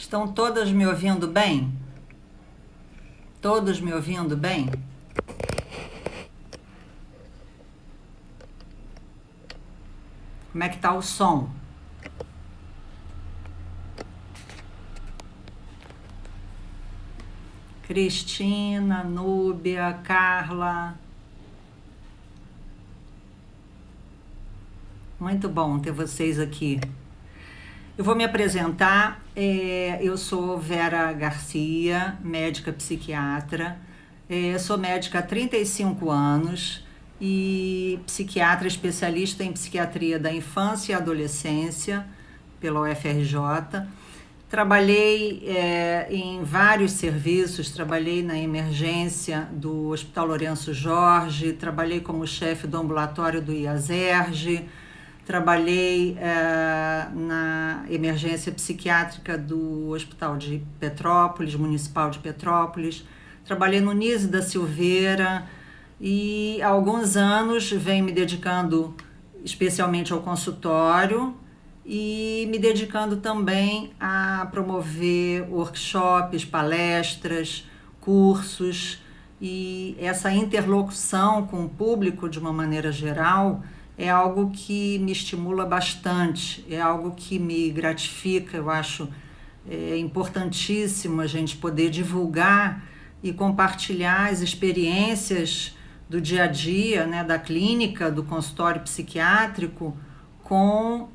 Estão todas me ouvindo bem? Todos me ouvindo bem? Como é que tá o som? Cristina, Núbia, Carla. Muito bom ter vocês aqui. Eu vou me apresentar. Eu sou Vera Garcia, médica psiquiatra. Sou médica há 35 anos e psiquiatra especialista em psiquiatria da infância e adolescência pela UFRJ. Trabalhei em vários serviços, trabalhei na emergência do Hospital Lourenço Jorge, trabalhei como chefe do ambulatório do IASERJ, trabalhei na emergência psiquiátrica do Hospital de Petrópolis, Municipal de Petrópolis, trabalhei no Nise da Silveira e há alguns anos venho me dedicando especialmente ao consultório e me dedicando também a promover workshops, palestras, cursos, e essa interlocução com o público de uma maneira geral é algo que me estimula bastante, é algo que me gratifica. Eu acho importantíssimo a gente poder divulgar e compartilhar as experiências do dia a dia, né, da clínica, do consultório psiquiátrico com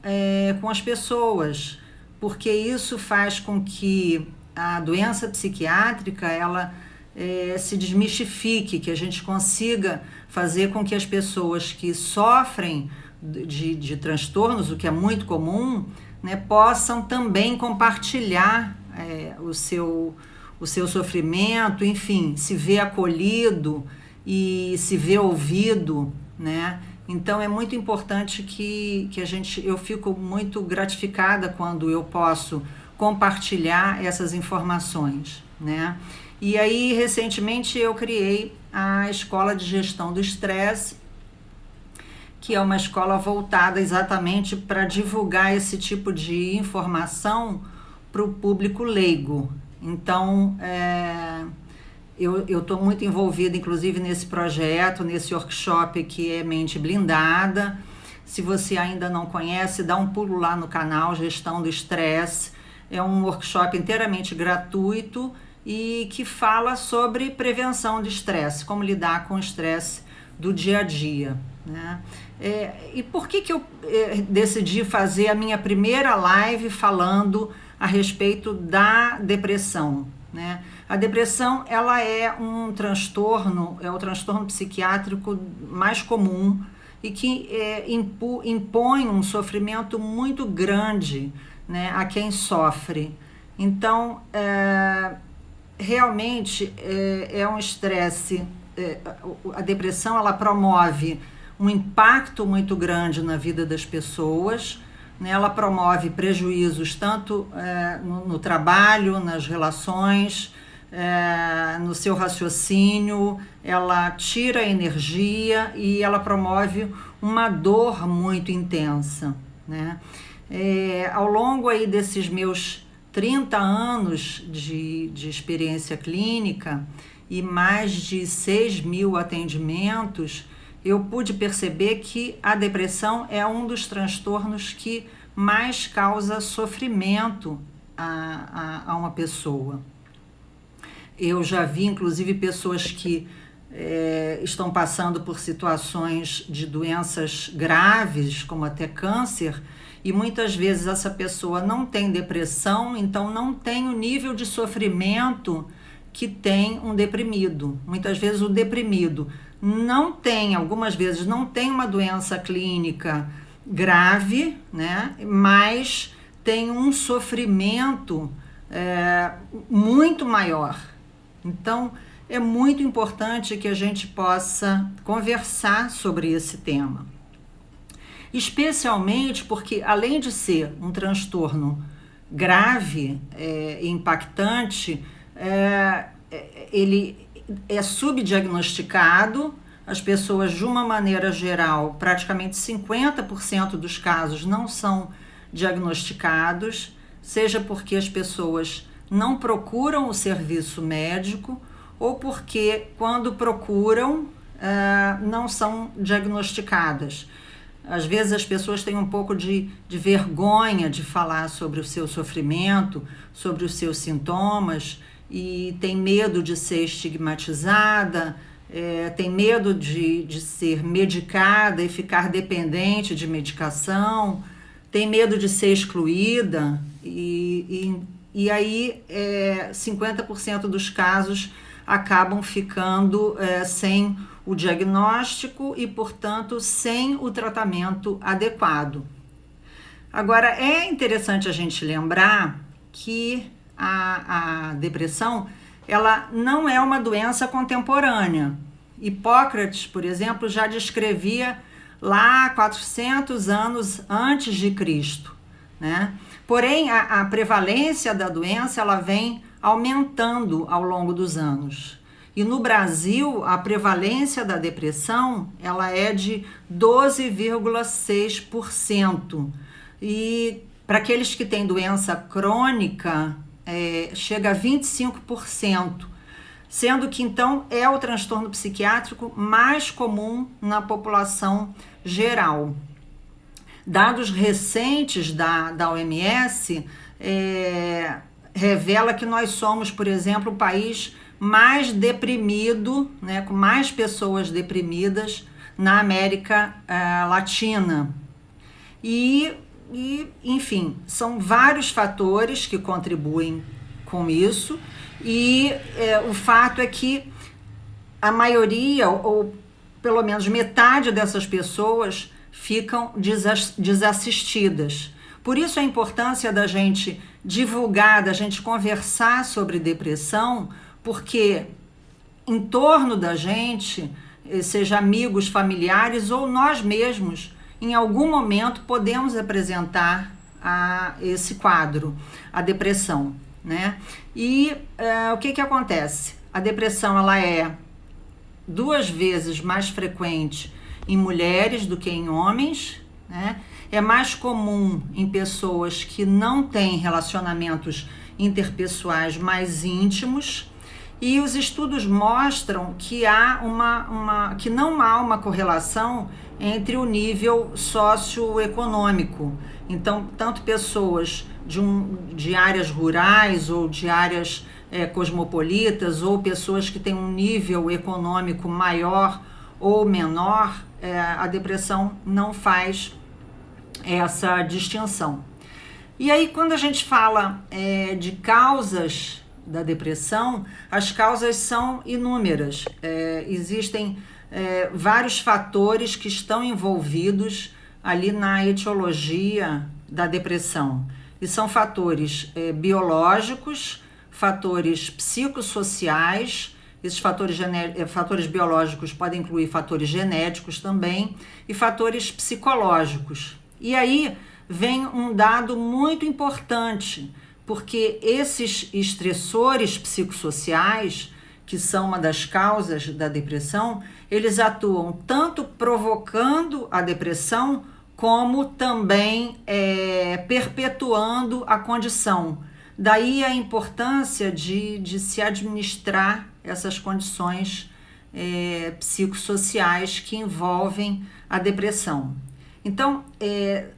as pessoas, porque isso faz com que a doença psiquiátrica ela se desmistifique, que a gente consiga fazer com que as pessoas que sofrem de transtornos, o que é muito comum, né, possam também compartilhar o seu sofrimento, enfim, se ver acolhido e se ver ouvido, né? Então é muito importante que eu fico muito gratificada quando eu posso compartilhar essas informações, né? E aí, recentemente, eu criei a Escola de Gestão do Estresse, que é uma escola voltada exatamente para divulgar esse tipo de informação para o público leigo. Então, eu estou muito envolvida, inclusive, nesse projeto, nesse workshop que é Mente Blindada. Se você ainda não conhece, dá um pulo lá no canal Gestão do Estresse. É um workshop inteiramente gratuito e que fala sobre prevenção de estresse, como lidar com o estresse do dia a dia, né? E por que eu decidi fazer a minha primeira live falando a respeito da depressão, né? A depressão, ela é um transtorno, é o transtorno psiquiátrico mais comum e que impõe um sofrimento muito grande, né, a quem sofre. Então, realmente é um estresse. A depressão ela promove um impacto muito grande na vida das pessoas, né? Ela promove prejuízos tanto no trabalho, nas relações, no seu raciocínio, ela tira a energia e ela promove uma dor muito intensa, né? Ao longo aí desses meus 30 anos de experiência clínica e mais de 6.000 atendimentos, eu pude perceber que a depressão é um dos transtornos que mais causa sofrimento a uma pessoa. Eu já vi, inclusive, pessoas que estão passando por situações de doenças graves, como até câncer, e muitas vezes essa pessoa não tem depressão, então não tem o nível de sofrimento que tem um deprimido. Muitas vezes o deprimido não tem, algumas vezes não tem uma doença clínica grave, né? Mas tem um sofrimento muito maior. Então, é muito importante que a gente possa conversar sobre esse tema. Especialmente porque, além de ser um transtorno grave e impactante, ele é subdiagnosticado. As pessoas, de uma maneira geral, praticamente 50% dos casos não são diagnosticados, seja porque as pessoas não procuram o serviço médico ou porque, quando procuram, não são diagnosticadas. Às vezes as pessoas têm um pouco de vergonha de falar sobre o seu sofrimento, sobre os seus sintomas, e tem medo de ser estigmatizada, tem medo de ser medicada e ficar dependente de medicação, tem medo de ser excluída, e aí 50% dos casos acabam ficando sem o diagnóstico e, portanto, sem o tratamento adequado. Agora, é interessante a gente lembrar que a depressão, ela não é uma doença contemporânea. Hipócrates, por exemplo, já descrevia lá 400 anos antes de Cristo, né? Porém, a prevalência da doença, ela vem aumentando ao longo dos anos. E no Brasil, a prevalência da depressão, ela é de 12,6%. E para aqueles que têm doença crônica, chega a 25%, sendo que então é o transtorno psiquiátrico mais comum na população geral. Dados recentes da OMS revela que nós somos, por exemplo, o país mais deprimido, né, com mais pessoas deprimidas na América Latina. E, enfim, são vários fatores que contribuem com isso, e o fato é que a maioria, ou pelo menos metade dessas pessoas, ficam desassistidas. Por isso a importância da gente divulgar, da gente conversar sobre depressão, porque em torno da gente, seja amigos, familiares ou nós mesmos, em algum momento podemos apresentar esse quadro, a depressão, né? E o que acontece? A depressão, ela é 2 vezes mais frequente em mulheres do que em homens, né? É mais comum em pessoas que não têm relacionamentos interpessoais mais íntimos, e os estudos mostram que que não há uma correlação entre o nível socioeconômico. Então, tanto pessoas de áreas rurais ou de áreas cosmopolitas, ou pessoas que têm um nível econômico maior ou menor, a depressão não faz essa distinção. E aí, quando a gente fala de causas da depressão, as causas são inúmeras. Existem vários fatores que estão envolvidos ali na etiologia da depressão. E são fatores biológicos, fatores psicossociais. Esses fatores biológicos podem incluir fatores genéticos também, e fatores psicológicos. E aí vem um dado muito importante, porque esses estressores psicossociais, que são uma das causas da depressão, eles atuam tanto provocando a depressão, como também perpetuando a condição. Daí a importância de se administrar essas condições psicossociais que envolvem a depressão. Então,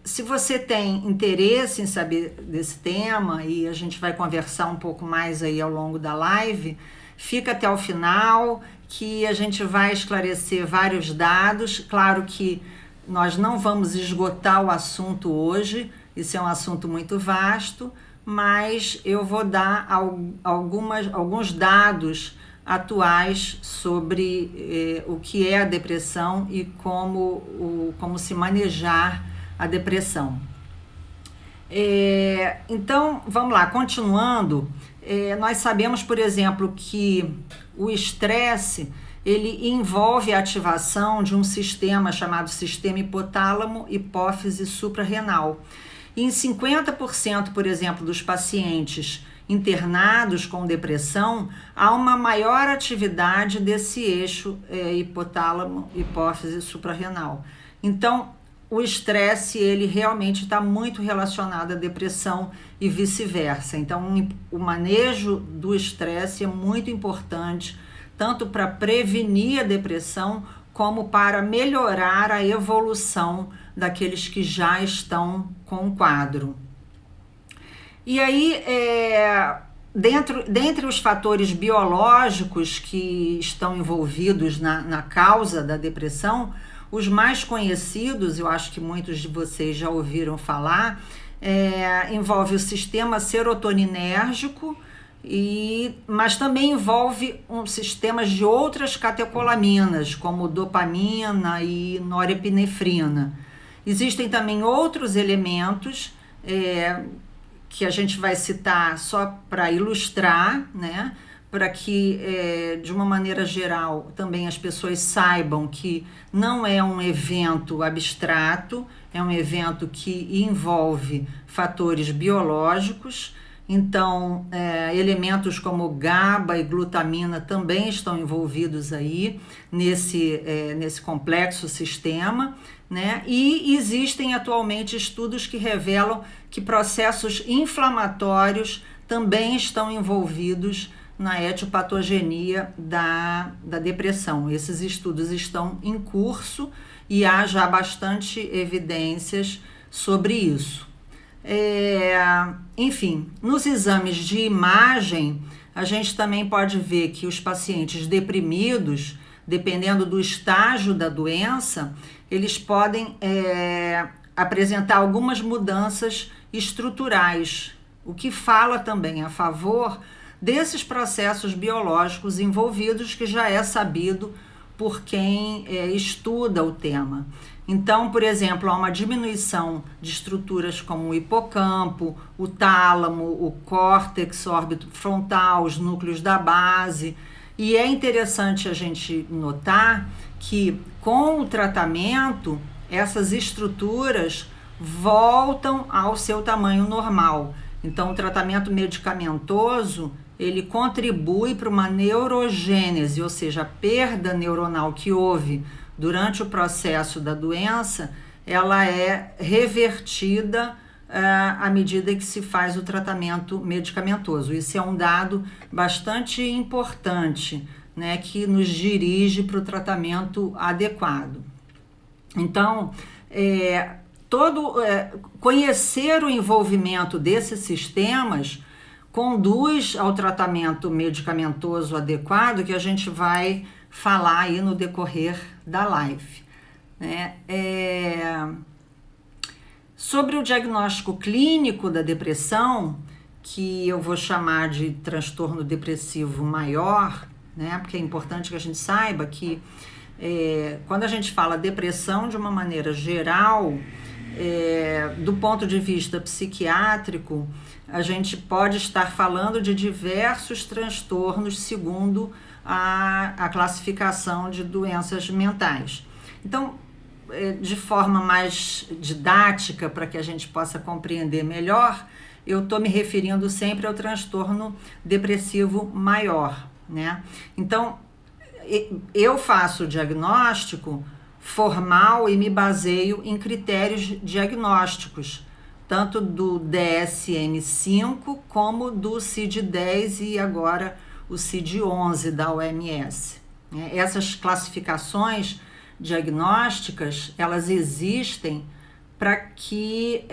se você tem interesse em saber desse tema, e a gente vai conversar um pouco mais aí ao longo da live, fica até o final, que a gente vai esclarecer vários dados. Claro que nós não vamos esgotar o assunto hoje, isso é um assunto muito vasto, mas eu vou dar alguns dados atuais sobre o que é a depressão e como se manejar a depressão. Então, vamos lá, continuando, nós sabemos, por exemplo, que o estresse, ele envolve a ativação de um sistema chamado sistema hipotálamo, hipófise suprarrenal. E em 50%, por exemplo, dos pacientes internados com depressão, há uma maior atividade desse eixo hipotálamo, hipófise suprarrenal. Então, o estresse, ele realmente está muito relacionado à depressão e vice-versa. Então, o manejo do estresse é muito importante, tanto para prevenir a depressão, como para melhorar a evolução daqueles que já estão com o quadro. E aí, dentre os fatores biológicos que estão envolvidos na causa da depressão, os mais conhecidos, eu acho que muitos de vocês já ouviram falar, envolve o sistema serotoninérgico, mas também envolve sistemas de outras catecolaminas, como dopamina e norepinefrina. Existem também outros elementos que a gente vai citar só para ilustrar, né? Para que, de uma maneira geral, também as pessoas saibam que não é um evento abstrato, é um evento que envolve fatores biológicos. Então, elementos como GABA e glutamina também estão envolvidos aí nesse complexo sistema, né? E existem atualmente estudos que revelam que processos inflamatórios também estão envolvidos na etiopatogenia da depressão. Esses estudos estão em curso e há já bastante evidências sobre isso. Enfim, nos exames de imagem, a gente também pode ver que os pacientes deprimidos, dependendo do estágio da doença, eles podem apresentar algumas mudanças estruturais, o que fala também a favor desses processos biológicos envolvidos, que já é sabido por quem estuda o tema. Então, por exemplo, há uma diminuição de estruturas como o hipocampo, o tálamo, o córtex órbito-frontal, os núcleos da base. E é interessante a gente notar que, com o tratamento, essas estruturas voltam ao seu tamanho normal. Então, o tratamento medicamentoso, ele contribui para uma neurogênese, ou seja, a perda neuronal que houve durante o processo da doença, ela é revertida à medida que se faz o tratamento medicamentoso. Isso é um dado bastante importante, né, que nos dirige para o tratamento adequado. Então, conhecer o envolvimento desses sistemas conduz ao tratamento medicamentoso adequado, que a gente vai falar aí no decorrer da live, né? Sobre o diagnóstico clínico da depressão, que eu vou chamar de transtorno depressivo maior, né? Porque é importante que a gente saiba que quando a gente fala depressão de uma maneira geral, do ponto de vista psiquiátrico, a gente pode estar falando de diversos transtornos segundo a classificação de doenças mentais. Então, de forma mais didática, para que a gente possa compreender melhor, eu estou me referindo sempre ao transtorno depressivo maior, né? Então, eu faço o diagnóstico formal e me baseio em critérios diagnósticos, tanto do DSM-5 como do CID-10 e agora o CID-11 da OMS. Essas classificações diagnósticas, elas existem para que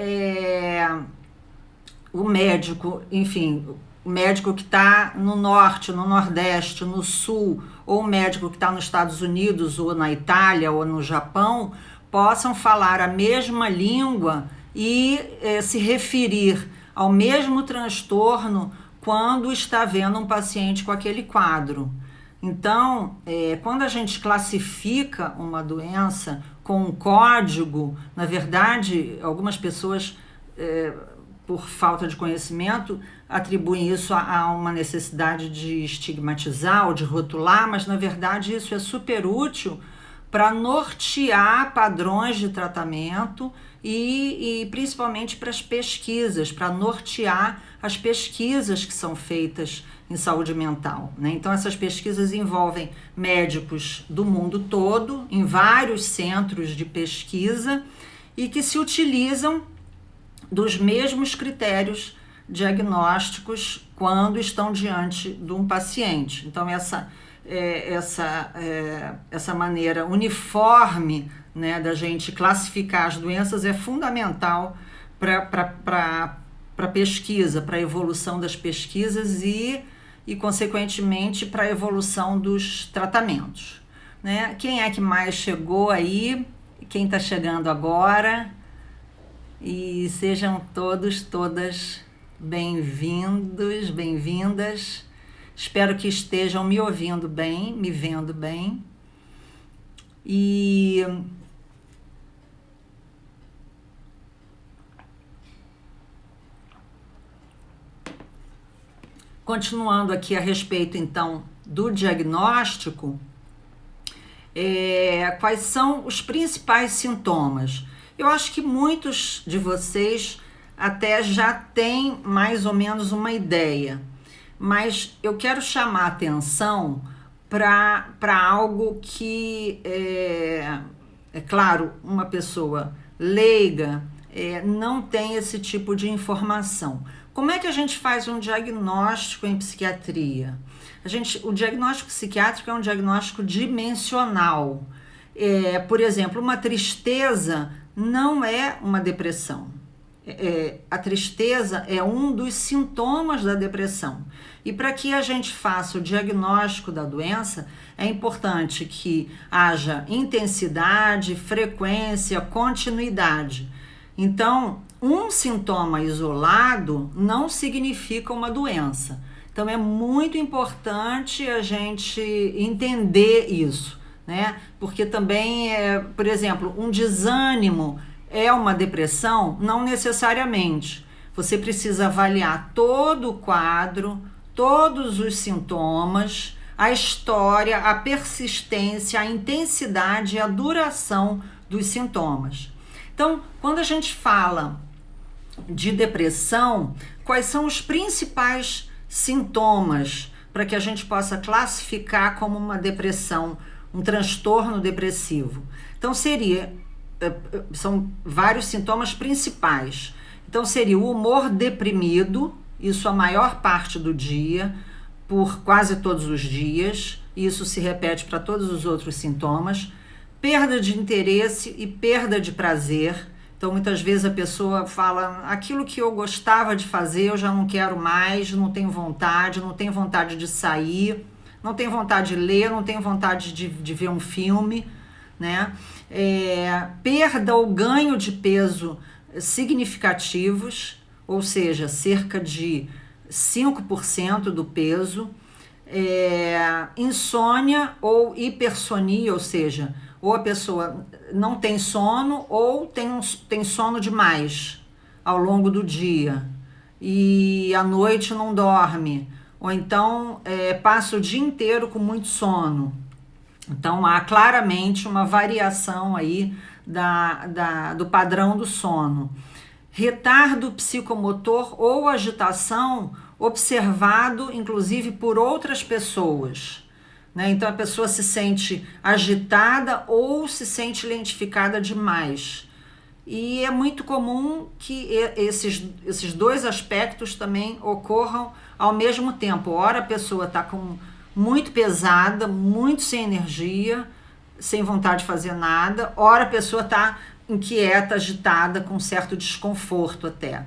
o médico, enfim, o médico que está no norte, no nordeste, no sul, ou o médico que está nos Estados Unidos, ou na Itália, ou no Japão, possam falar a mesma língua e se referir ao mesmo transtorno quando está vendo um paciente com aquele quadro. Então, quando a gente classifica uma doença com um código, na verdade, algumas pessoas, por falta de conhecimento, atribuem isso a uma necessidade de estigmatizar ou de rotular, mas, na verdade, isso é super útil para nortear padrões de tratamento e principalmente para as pesquisas, para nortear as pesquisas que são feitas em saúde mental, né? Então, essas pesquisas envolvem médicos do mundo todo, em vários centros de pesquisa, e que se utilizam dos mesmos critérios diagnósticos quando estão diante de um paciente. Então, essa maneira uniforme, né, da gente classificar as doenças é fundamental para a pesquisa, para a evolução das pesquisas e consequentemente, para a evolução dos tratamentos. Né? Quem é que mais chegou aí? Quem está chegando agora? E sejam todos, todas bem-vindos, bem-vindas. Espero que estejam me ouvindo bem, me vendo bem. E continuando aqui a respeito, então, do diagnóstico, quais são os principais sintomas? Eu acho que muitos de vocês até já têm mais ou menos uma ideia, mas eu quero chamar a atenção para algo que, é claro, uma pessoa leiga não tem esse tipo de informação. Como é que a gente faz um diagnóstico em psiquiatria? O diagnóstico psiquiátrico é um diagnóstico dimensional. Por exemplo, uma tristeza não é uma depressão. A tristeza é um dos sintomas da depressão. E para que a gente faça o diagnóstico da doença, é importante que haja intensidade, frequência, continuidade. Então, um sintoma isolado não significa uma doença. Então, é muito importante a gente entender isso, né? Porque também, por exemplo, um desânimo é uma depressão? Não necessariamente. Você precisa avaliar todo o quadro, todos os sintomas, a história, a persistência, a intensidade e a duração dos sintomas. Então, quando a gente fala de depressão, quais são os principais sintomas para que a gente possa classificar como uma depressão, um transtorno depressivo? Então, são vários sintomas principais. Então, seria o humor deprimido, isso a maior parte do dia, por quase todos os dias, isso se repete para todos os outros sintomas. Perda de interesse e perda de prazer. Então, muitas vezes a pessoa fala, aquilo que eu gostava de fazer, eu já não quero mais, não tenho vontade de sair, não tenho vontade de ler, não tenho vontade de ver um filme, né? Perda ou ganho de peso significativos, ou seja, cerca de 5% do peso. Insônia ou hipersonia, ou seja, ou a pessoa não tem sono ou tem sono demais ao longo do dia e à noite não dorme, ou então passa o dia inteiro com muito sono. Então há claramente uma variação aí do padrão do sono. Retardo psicomotor ou agitação observado inclusive por outras pessoas. Né? Então a pessoa se sente agitada ou se sente lentificada demais. E é muito comum que esses dois aspectos também ocorram ao mesmo tempo. Ora a pessoa está muito pesada, muito sem energia, sem vontade de fazer nada. Ora a pessoa está inquieta, agitada, com certo desconforto até.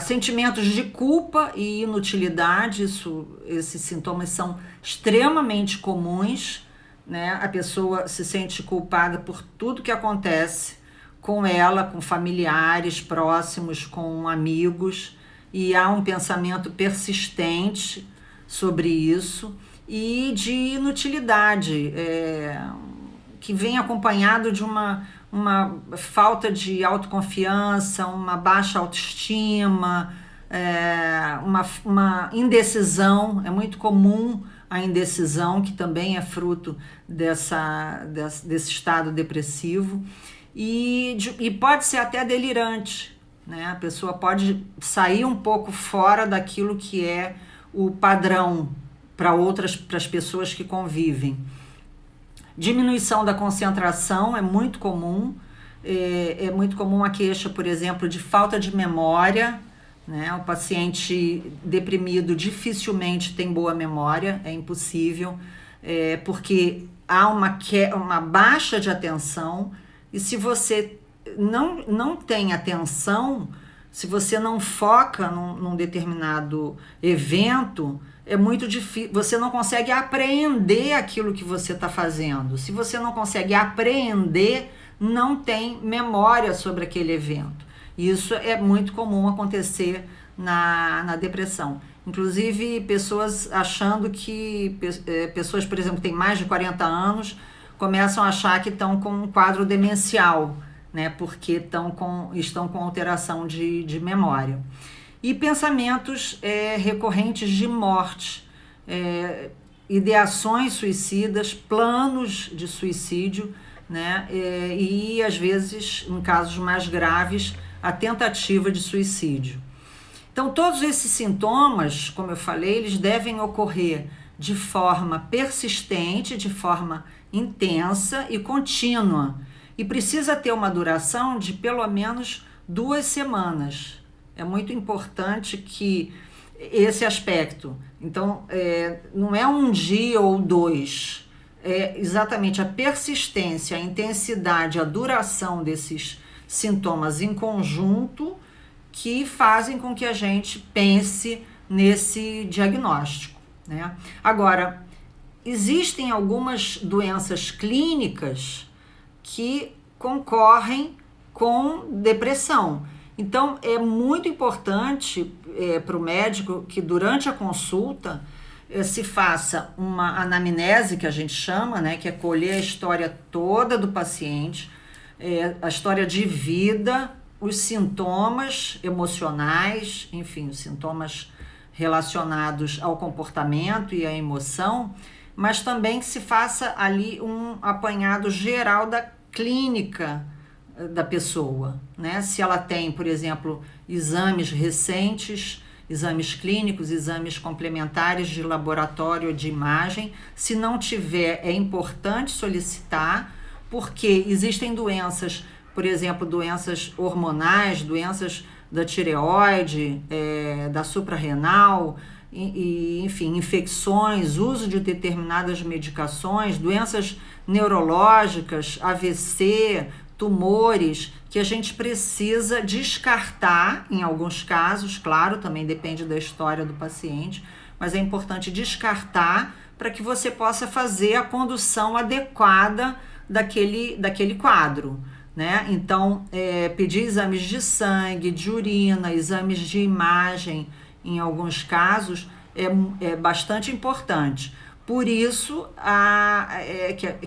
Sentimentos de culpa e inutilidade, esses sintomas são extremamente comuns, né? A pessoa se sente culpada por tudo que acontece com ela, com familiares próximos, com amigos, e há um pensamento persistente sobre isso, e de inutilidade, que vem acompanhado de uma falta de autoconfiança, uma baixa autoestima, uma indecisão. É muito comum a indecisão, que também é fruto desse estado depressivo, e pode ser até delirante, né? A pessoa pode sair um pouco fora daquilo que é o padrão para as pessoas que convivem. Diminuição da concentração é muito comum. É muito comum a queixa, por exemplo, de falta de memória, né? O paciente deprimido dificilmente tem boa memória, é impossível, porque há uma baixa de atenção, e se você não tem atenção, se você não foca num determinado evento, é muito difícil, você não consegue apreender aquilo que você está fazendo. Se você não consegue apreender, não tem memória sobre aquele evento. Isso é muito comum acontecer na depressão. Inclusive, pessoas achando que, pessoas, por exemplo, que têm mais de 40 anos, começam a achar que estão com um quadro demencial, né? Porque estão com alteração de memória. E pensamentos recorrentes de morte, ideações suicidas, planos de suicídio, né? E às vezes, em casos mais graves, a tentativa de suicídio. Então, todos esses sintomas, como eu falei, eles devem ocorrer de forma persistente, de forma intensa e contínua. E precisa ter uma duração de pelo menos 2 semanas. É muito importante que esse aspecto. Então, não é um dia ou 2. É exatamente a persistência, a intensidade, a duração desses sintomas em conjunto que fazem com que a gente pense nesse diagnóstico, né? Agora, existem algumas doenças clínicas que concorrem com depressão. Então, é muito importante para o médico que durante a consulta se faça uma anamnese, que a gente chama, né, que é colher a história toda do paciente, a história de vida, os sintomas emocionais, enfim, os sintomas relacionados ao comportamento e à emoção, mas também que se faça ali um apanhado geral da clínica da pessoa, né? Se ela tem, por exemplo, exames recentes, exames clínicos, exames complementares de laboratório, de imagem. Se não tiver, é importante solicitar, porque existem doenças, por exemplo, doenças hormonais, doenças da tireoide, da suprarrenal, enfim, infecções, uso de determinadas medicações, doenças neurológicas, AVC, tumores, que a gente precisa descartar em alguns casos, claro, também depende da história do paciente, mas é importante descartar para que você possa fazer a condução adequada daquele quadro, né? Então, pedir exames de sangue, de urina, exames de imagem, em alguns casos, é bastante importante. Por isso,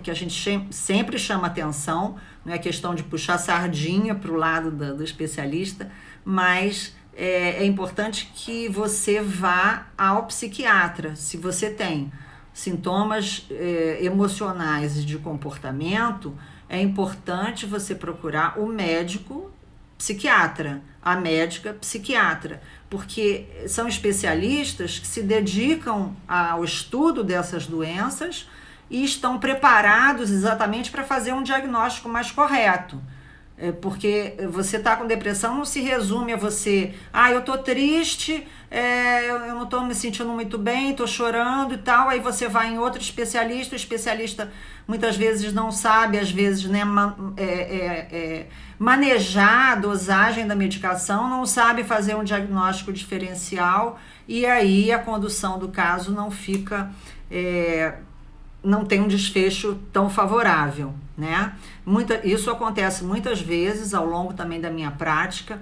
que a gente sempre chama atenção, não é questão de puxar sardinha para o lado do especialista, mas é importante que você vá ao psiquiatra. Se você tem sintomas emocionais e de comportamento, é importante você procurar o médico psiquiatra, a médica psiquiatra, porque são especialistas que se dedicam ao estudo dessas doenças e estão preparados exatamente para fazer um diagnóstico mais correto. Porque você está com depressão não se resume a você, eu estou triste, eu não estou me sentindo muito bem, estou chorando e tal, aí você vai em outro especialista, o especialista muitas vezes não sabe, às vezes, né, manejar a dosagem da medicação, não sabe fazer um diagnóstico diferencial, e aí a condução do caso não fica... não tem um desfecho tão favorável, né? Isso acontece muitas vezes ao longo também da minha prática,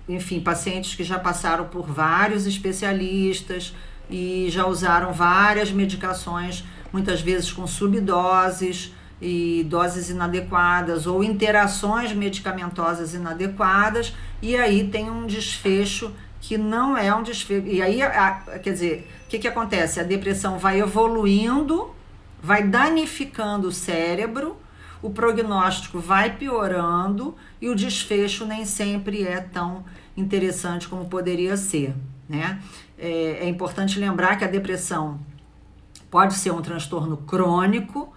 enfim, pacientes que já passaram por vários especialistas e já usaram várias medicações, muitas vezes com subdoses e doses inadequadas ou interações medicamentosas inadequadas, e aí tem um desfecho que não é um desfecho. E aí, quer dizer, o que acontece? A depressão vai evoluindo, vai danificando o cérebro, o prognóstico vai piorando e o desfecho nem sempre é tão interessante como poderia ser, né? É importante lembrar que a depressão Pode ser um transtorno crônico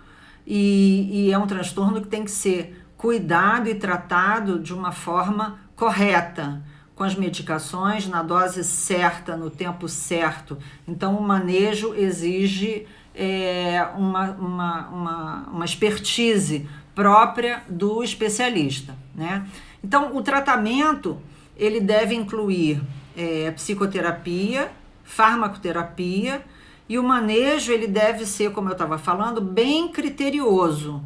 e é um transtorno que tem que ser cuidado e tratado de uma forma correta, com as medicações na dose certa, no tempo certo. Então, o manejo exige uma expertise própria do especialista, né? Então, o tratamento ele deve incluir psicoterapia, farmacoterapia, e o manejo ele deve ser, como eu estava falando, bem criterioso,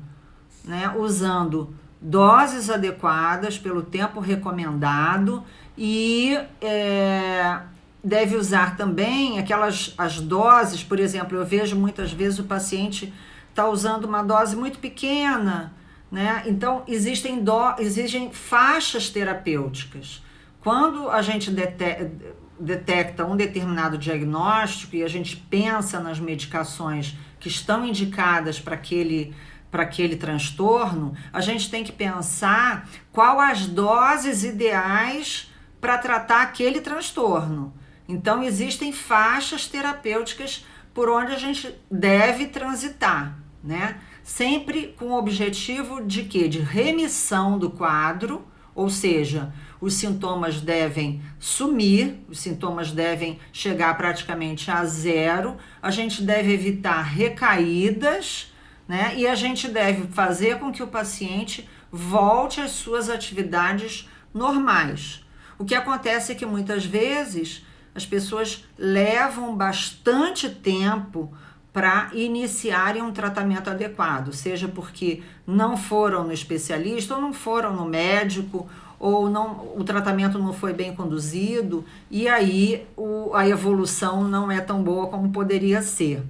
né? Usando doses adequadas pelo tempo recomendado e deve usar também as doses. Por exemplo, eu vejo muitas vezes o paciente está usando uma dose muito pequena, né? Então, existem faixas terapêuticas. Quando a gente detecta um determinado diagnóstico e a gente pensa nas medicações que estão indicadas para aquele transtorno, a gente tem que pensar qual as doses ideais para tratar aquele transtorno. Então, existem faixas terapêuticas por onde a gente deve transitar, né? Sempre com o objetivo de quê? De remissão do quadro, ou seja, os sintomas devem sumir, os sintomas devem chegar praticamente a zero, a gente deve evitar recaídas, né? E a gente deve fazer com que o paciente volte às suas atividades normais. O que acontece é que muitas vezes as pessoas levam bastante tempo para iniciarem um tratamento adequado, seja porque não foram no especialista ou não foram no médico, ou não, o tratamento não foi bem conduzido, e aí a evolução não é tão boa como poderia ser,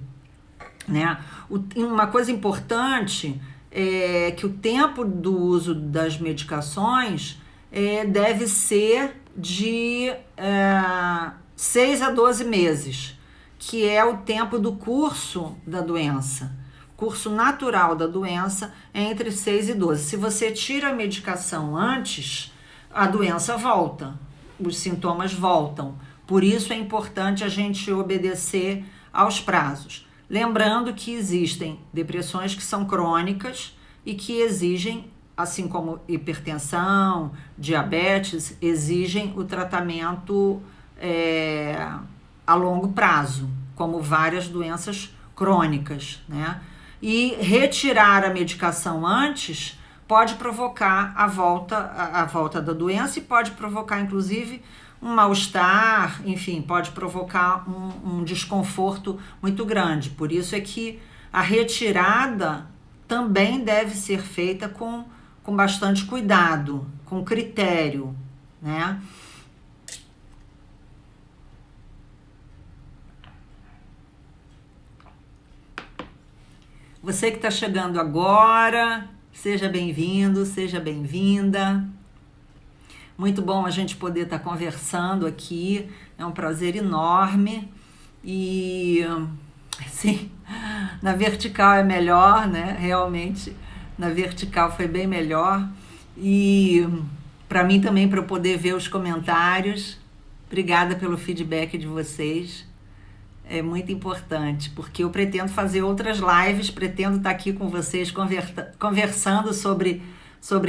né? Uma coisa importante é que o tempo do uso das medicações deve ser de 6 a 12 meses, que é o tempo do curso da doença. O curso natural da doença é entre 6 e 12. Se você tira a medicação antes, a doença volta, os sintomas voltam. Por isso é importante a gente obedecer aos prazos. Lembrando que existem depressões que são crônicas e que exigem, assim como hipertensão, diabetes, exigem o tratamento a longo prazo, como várias doenças crônicas, né? E retirar a medicação antes pode provocar a volta da doença e pode provocar, inclusive, um mal-estar, enfim, pode provocar um desconforto muito grande. Por isso é que a retirada também deve ser feita com bastante cuidado, com critério, né? Você que está chegando agora, seja bem-vindo, seja bem-vinda. Muito bom a gente poder estar conversando aqui, é um prazer enorme. E, sim, na vertical é melhor, né? Realmente, na vertical foi bem melhor. E para mim também, para eu poder ver os comentários. Obrigada pelo feedback de vocês. É muito importante, porque eu pretendo fazer outras lives, pretendo estar aqui com vocês conversando sobre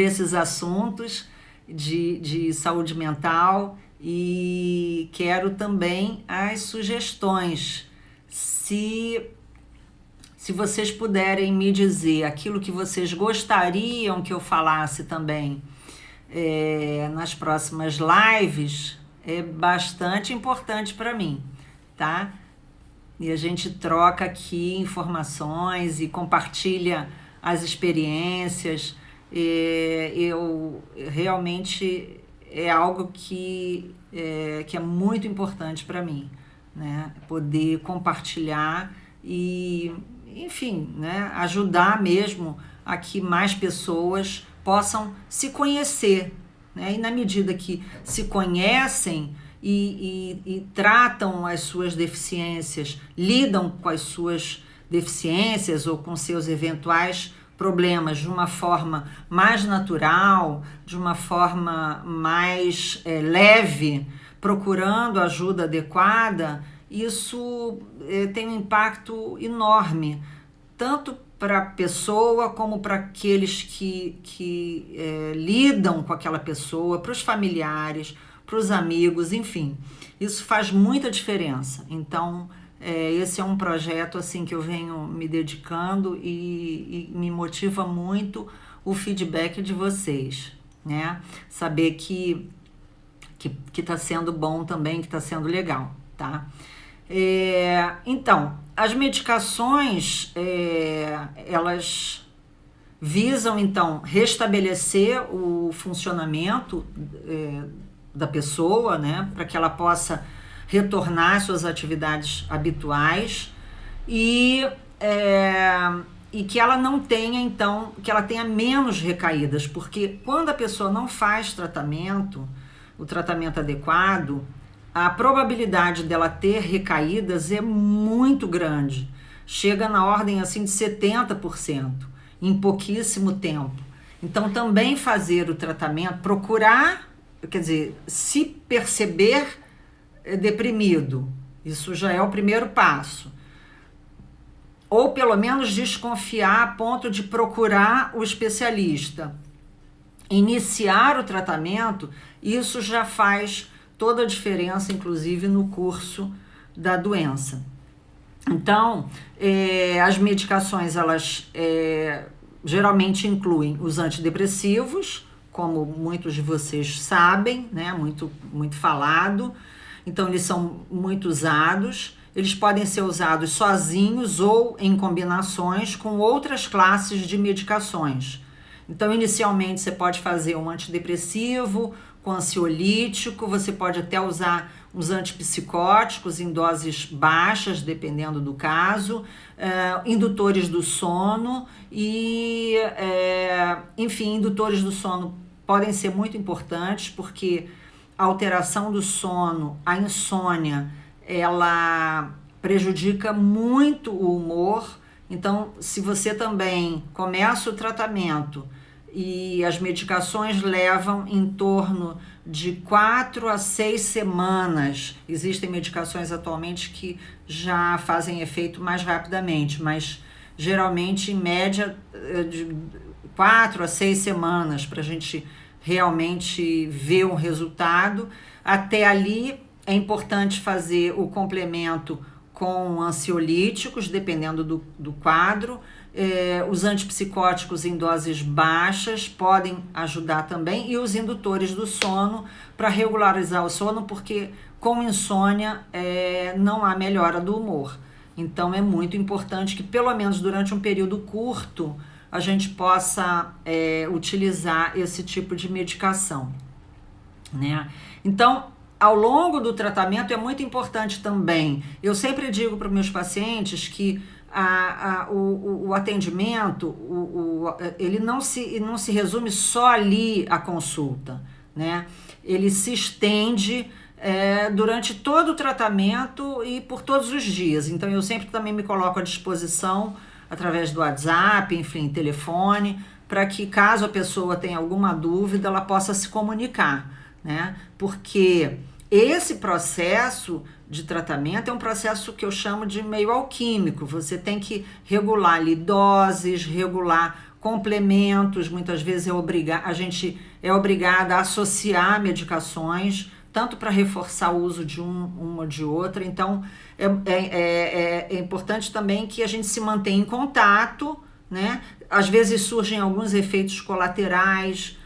esses assuntos de saúde mental, e quero também as sugestões. Se vocês puderem me dizer aquilo que vocês gostariam que eu falasse também nas próximas lives, é bastante importante para mim, tá? E a gente troca aqui informações e compartilha as experiências. Eu realmente é algo que é muito importante para mim, né? Poder compartilhar e, enfim, né? Ajudar mesmo a que mais pessoas possam se conhecer, né? E na medida que se conhecem e tratam as suas deficiências, lidam com as suas deficiências ou com seus eventuais problemas de uma forma mais natural, de uma forma mais leve, procurando ajuda adequada, isso tem um impacto enorme, tanto para a pessoa como para aqueles que lidam com aquela pessoa, para os familiares, para os amigos, enfim. Isso faz muita diferença. Então, esse é um projeto assim que eu venho me dedicando e me motiva muito o feedback de vocês, né? Saber que está sendo bom também, que está sendo legal, tá? Então, as medicações, elas visam, então, restabelecer o funcionamento da pessoa, né? Para que ela possa retornar às suas atividades habituais e que ela não tenha, então, que ela tenha menos recaídas, porque quando a pessoa não faz tratamento, o tratamento adequado, a probabilidade dela ter recaídas é muito grande. Chega na ordem assim de 70% em pouquíssimo tempo. Então, também fazer o tratamento, procurar, quer dizer, se perceber deprimido, isso já é o primeiro passo. Ou pelo menos desconfiar a ponto de procurar o especialista. Iniciar o tratamento, isso já faz toda a diferença, inclusive no curso da doença. Então, as medicações, elas geralmente incluem os antidepressivos, como muitos de vocês sabem, né? Muito falado. Então, eles são muito usados. Eles podem ser usados sozinhos ou em combinações com outras classes de medicações. Então, inicialmente, você pode fazer um antidepressivo com ansiolítico, você pode até usar uns antipsicóticos em doses baixas, dependendo do caso, indutores do sono e, enfim, indutores do sono podem ser muito importantes porque a alteração do sono, a insônia, ela prejudica muito o humor. Então, se você também começa o tratamento e as medicações levam em torno de 4 a 6 semanas, existem medicações atualmente que já fazem efeito mais rapidamente, mas geralmente em média de 4 a 6 semanas para a gente realmente ver um resultado. Até ali é importante fazer o complemento com ansiolíticos, dependendo do quadro. Os antipsicóticos em doses baixas podem ajudar também, e os indutores do sono para regularizar o sono, porque com insônia não há melhora do humor. Então é muito importante que pelo menos durante um período curto a gente possa utilizar esse tipo de medicação, né? Então, ao longo do tratamento é muito importante também. Eu sempre digo para os meus pacientes que o atendimento, ele não se resume só ali à consulta, né? Ele se estende durante todo o tratamento e por todos os dias. Então, eu sempre também me coloco à disposição através do WhatsApp, enfim, telefone, para que caso a pessoa tenha alguma dúvida, ela possa se comunicar, né? Porque esse processo de tratamento é um processo que eu chamo de meio alquímico. Você tem que regular ali doses, regular complementos. Muitas vezes a gente é obrigada a associar medicações, tanto para reforçar o uso de uma ou de outra. Então, é importante também que a gente se mantenha em contato, né? Às vezes surgem alguns efeitos colaterais,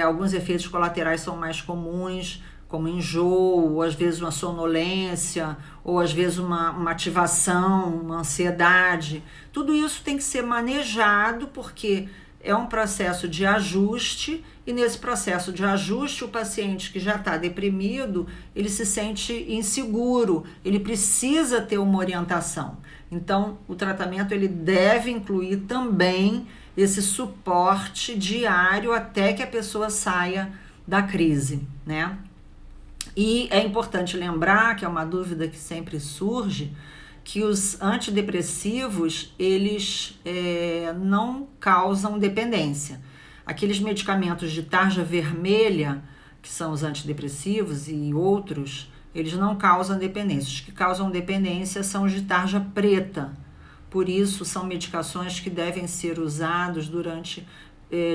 alguns efeitos colaterais são mais comuns, como enjoo, ou às vezes uma sonolência, ou às vezes uma ativação, uma ansiedade. Tudo isso tem que ser manejado, porque é um processo de ajuste, e nesse processo de ajuste, o paciente que já está deprimido, ele se sente inseguro, ele precisa ter uma orientação. Então, o tratamento ele deve incluir também esse suporte diário até que a pessoa saia da crise, né? E é importante lembrar, que é uma dúvida que sempre surge, que os antidepressivos, eles não causam dependência. Aqueles medicamentos de tarja vermelha, que são os antidepressivos e outros, eles não causam dependência. Os que causam dependência são os de tarja preta. Por isso, são medicações que devem ser usados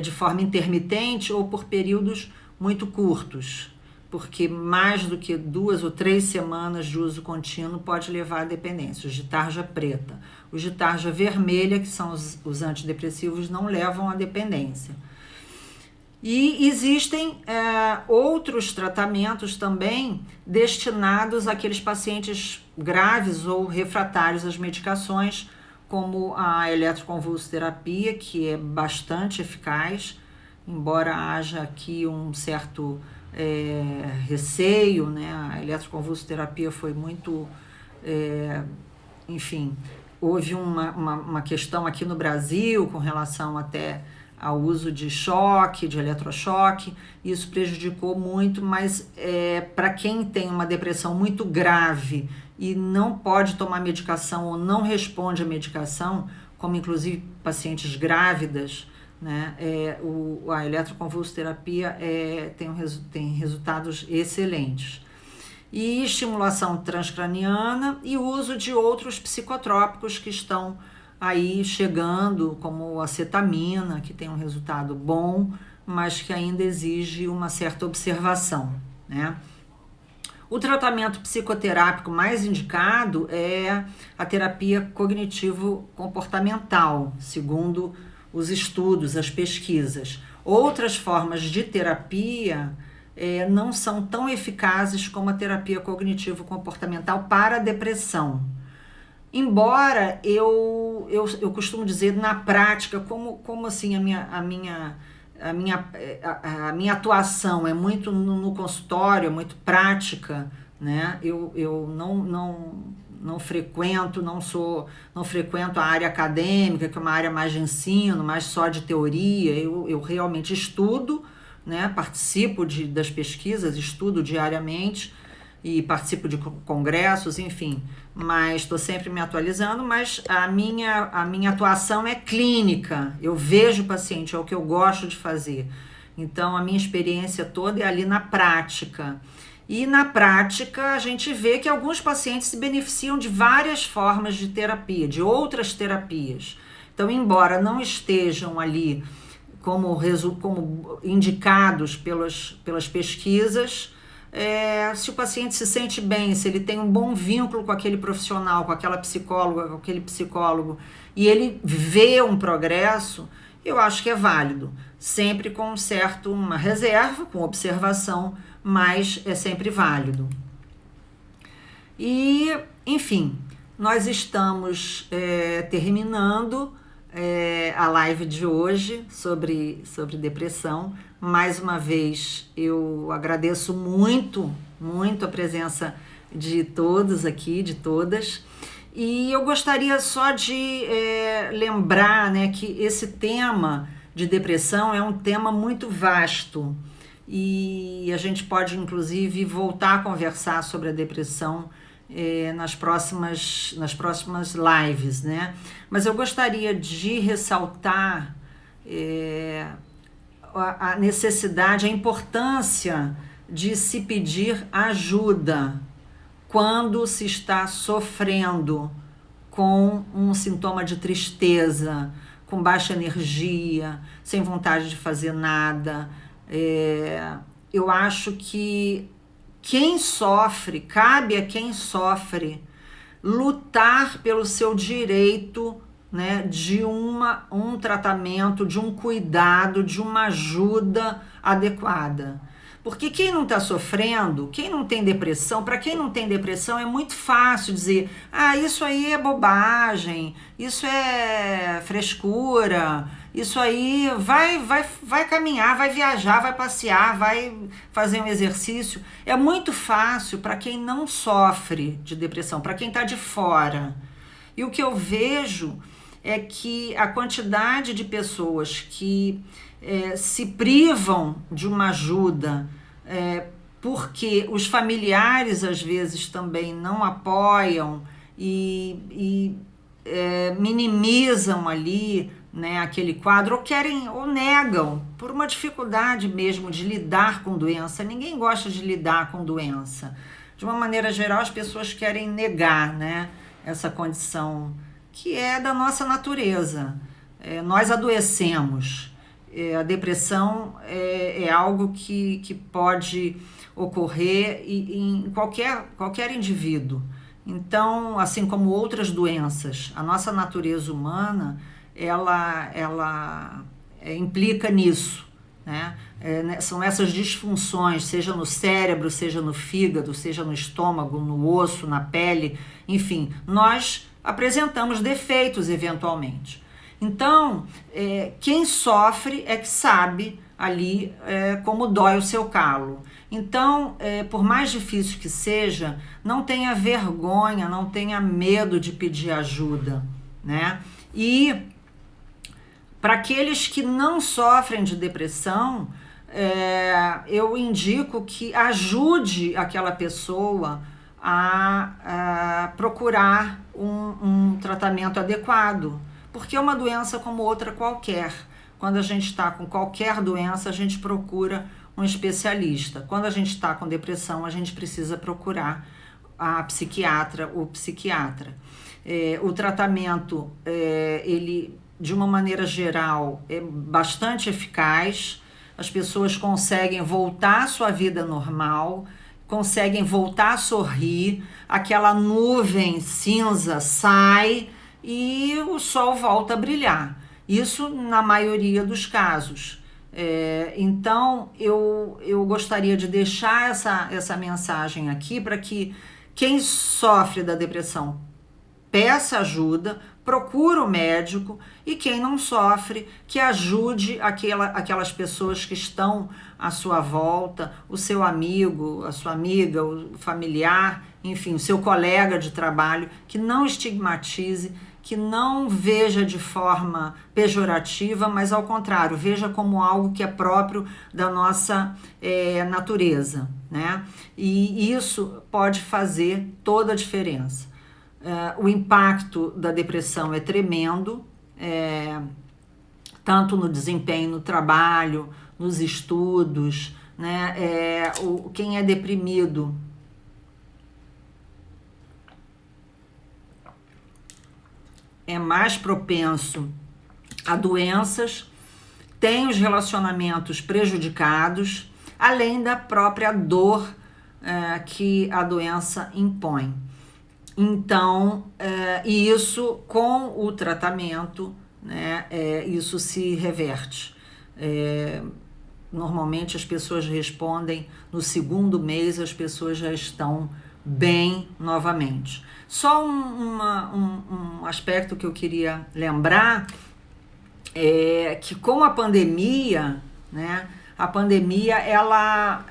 de forma intermitente ou por períodos muito curtos, porque mais do que 2 ou 3 semanas de uso contínuo pode levar à dependência. Os de tarja preta. Os de tarja vermelha, que são os antidepressivos, não levam à dependência. E existem outros tratamentos também destinados àqueles pacientes graves ou refratários às medicações, como a eletroconvulsoterapia, que é bastante eficaz, embora haja aqui um certo receio, né? A eletroconvulsoterapia foi muito, enfim, houve uma questão aqui no Brasil com relação até ao uso de choque, de eletrochoque, isso prejudicou muito, mas para quem tem uma depressão muito grave e não pode tomar medicação ou não responde à medicação, como inclusive pacientes grávidas, né, a eletroconvulsoterapia tem resultados excelentes. E estimulação transcraniana e uso de outros psicotrópicos que estão aí chegando, como a cetamina, que tem um resultado bom, mas que ainda exige uma certa observação, né? O tratamento psicoterápico mais indicado é a terapia cognitivo-comportamental, segundo os estudos, as pesquisas. Outras formas de terapia não são tão eficazes como a terapia cognitivo-comportamental para a depressão. Embora eu costumo dizer na prática, como assim a minha atuação é muito no consultório, é muito prática, né? Eu não frequento, não frequento a área acadêmica, que é uma área mais de ensino, mais só de teoria. Eu realmente estudo, né? Participo das pesquisas, estudo diariamente e participo de congressos, enfim, mas estou sempre me atualizando, mas a minha atuação é clínica, eu vejo o paciente, é o que eu gosto de fazer, então a minha experiência toda é ali na prática, e na prática a gente vê que alguns pacientes se beneficiam de várias formas de terapia, de outras terapias, então embora não estejam ali como indicados pelas pesquisas, se o paciente se sente bem, se ele tem um bom vínculo com aquele profissional, com aquela psicóloga, com aquele psicólogo, e ele vê um progresso, eu acho que é válido. Sempre com uma reserva, com observação, mas é sempre válido. E, enfim, nós estamos terminando a live de hoje sobre depressão. Mais uma vez, eu agradeço muito, muito a presença de todos aqui, de todas. E eu gostaria só de lembrar, né, que esse tema de depressão é um tema muito vasto. E a gente pode, inclusive, voltar a conversar sobre a depressão nas próximas lives, né? Mas eu gostaria de ressaltar a necessidade, a importância de se pedir ajuda quando se está sofrendo com um sintoma de tristeza, com baixa energia, sem vontade de fazer nada. Eu acho que cabe a quem sofre lutar pelo seu direito, né, de um tratamento, de um cuidado, de uma ajuda adequada. Porque quem não está sofrendo, quem não tem depressão, para quem não tem depressão é muito fácil dizer, isso aí é bobagem, isso é frescura, isso aí vai caminhar, vai viajar, vai passear, vai fazer um exercício. É muito fácil para quem não sofre de depressão, para quem está de fora. E o que eu vejo é que a quantidade de pessoas que se privam de uma ajuda porque os familiares às vezes também não apoiam e minimizam ali, né, aquele quadro, ou negam por uma dificuldade mesmo de lidar com doença. Ninguém gosta de lidar com doença, de uma maneira geral, as pessoas querem negar, né, essa condição que é da nossa natureza. Nós adoecemos. A depressão é algo que pode ocorrer em qualquer indivíduo. Então, assim como outras doenças, a nossa natureza humana, ela implica nisso, né? São essas disfunções, seja no cérebro, seja no fígado, seja no estômago, no osso, na pele, enfim, nós apresentamos defeitos eventualmente. Então, quem sofre é que sabe ali como dói o seu calo. Então, por mais difícil que seja, não tenha vergonha, não tenha medo de pedir ajuda, né? E para aqueles que não sofrem de depressão, eu indico que ajude aquela pessoa a procurar um tratamento adequado, porque é uma doença como outra qualquer. Quando a gente está com qualquer doença, a gente procura um especialista. Quando a gente está com depressão, a gente precisa procurar a psiquiatra ou psiquiatra. O tratamento, ele, de uma maneira geral, é bastante eficaz. As pessoas conseguem voltar à sua vida normal, conseguem voltar a sorrir, aquela nuvem cinza sai e o sol volta a brilhar. Isso na maioria dos casos. Então, eu gostaria de deixar essa mensagem aqui para que quem sofre da depressão peça ajuda, procura o médico, e quem não sofre, que ajude aquelas pessoas que estão à sua volta, o seu amigo, a sua amiga, o familiar, enfim, o seu colega de trabalho, que não estigmatize, que não veja de forma pejorativa, mas ao contrário, veja como algo que é próprio da nossa natureza, né? E isso pode fazer toda a diferença. O impacto da depressão é tremendo, tanto no desempenho no trabalho, nos estudos, né? Quem é deprimido é mais propenso a doenças, tem os relacionamentos prejudicados, além da própria dor que a doença impõe. Então, isso com o tratamento, né, isso se reverte. Normalmente as pessoas respondem no segundo mês, as pessoas já estão bem novamente. Só um aspecto que eu queria lembrar é que com a pandemia, né, a pandemia ela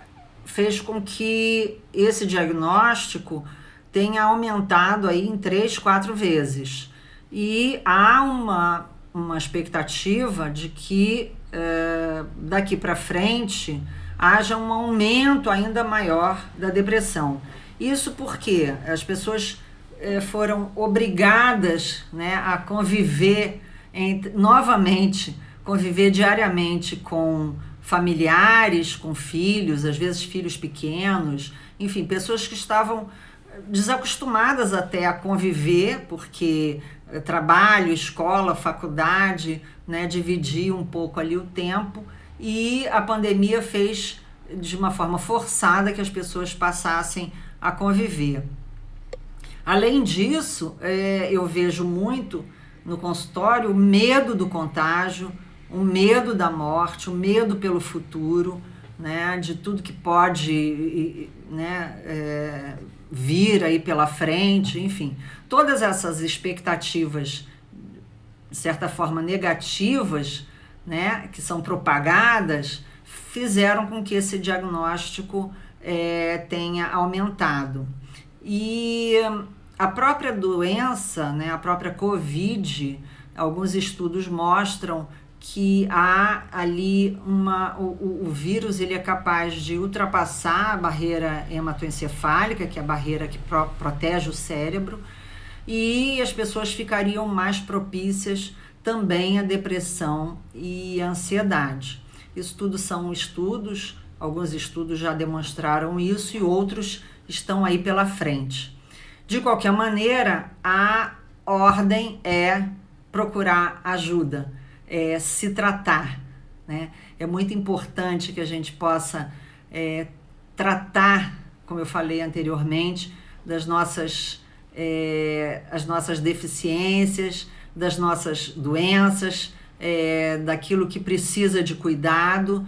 fez com que esse diagnóstico tenha aumentado aí em 3, 4 vezes. E há uma expectativa de que daqui para frente haja um aumento ainda maior da depressão. Isso porque as pessoas foram obrigadas, né, a conviver novamente, conviver diariamente com familiares, com filhos, às vezes filhos pequenos, enfim, pessoas que estavam desacostumadas até a conviver, porque trabalho, escola, faculdade, né, dividia um pouco ali o tempo, e a pandemia fez de uma forma forçada que as pessoas passassem a conviver. Além disso, eu vejo muito no consultório o medo do contágio, o medo da morte, o medo pelo futuro, né, de tudo que pode, né, vir aí pela frente, enfim. Todas essas expectativas, de certa forma, negativas, né, que são propagadas, fizeram com que esse diagnóstico tenha aumentado. E a própria doença, né, a própria Covid, alguns estudos mostram que há ali o vírus ele é capaz de ultrapassar a barreira hematoencefálica, que é a barreira que protege o cérebro, e as pessoas ficariam mais propícias também à depressão e à ansiedade. Isso tudo são estudos, alguns estudos já demonstraram isso e outros estão aí pela frente. De qualquer maneira, a ordem é procurar ajuda, é se tratar, né? É muito importante que a gente possa tratar, como eu falei anteriormente, das as nossas deficiências, das nossas doenças, daquilo que precisa de cuidado,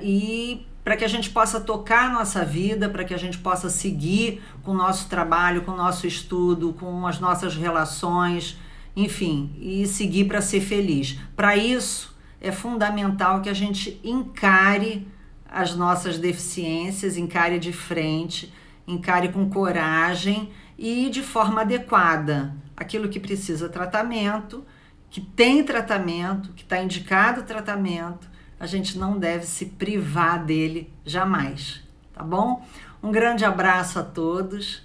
e para que a gente possa tocar a nossa vida, para que a gente possa seguir com o nosso trabalho, com o nosso estudo, com as nossas relações, enfim, e seguir para ser feliz. Para isso, é fundamental que a gente encare as nossas deficiências, encare de frente, encare com coragem e de forma adequada. Aquilo que precisa tratamento, que tem tratamento, que está indicado tratamento, a gente não deve se privar dele jamais, tá bom? Um grande abraço a todos,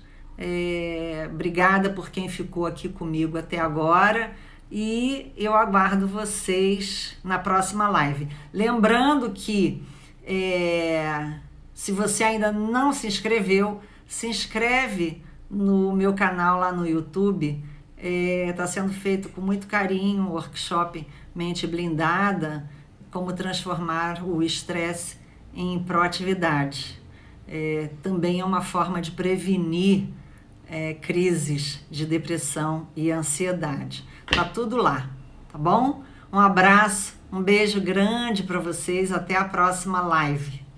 obrigada por quem ficou aqui comigo até agora e eu aguardo vocês na próxima live. Lembrando que se você ainda não se inscreveu, se inscreve no meu canal lá no YouTube. Está sendo feito com muito carinho o workshop Mente Blindada, como transformar o estresse em proatividade. Também é uma forma de prevenir crises de depressão e ansiedade. Tá tudo lá, tá bom? Um abraço, um beijo grande para vocês, até a próxima live.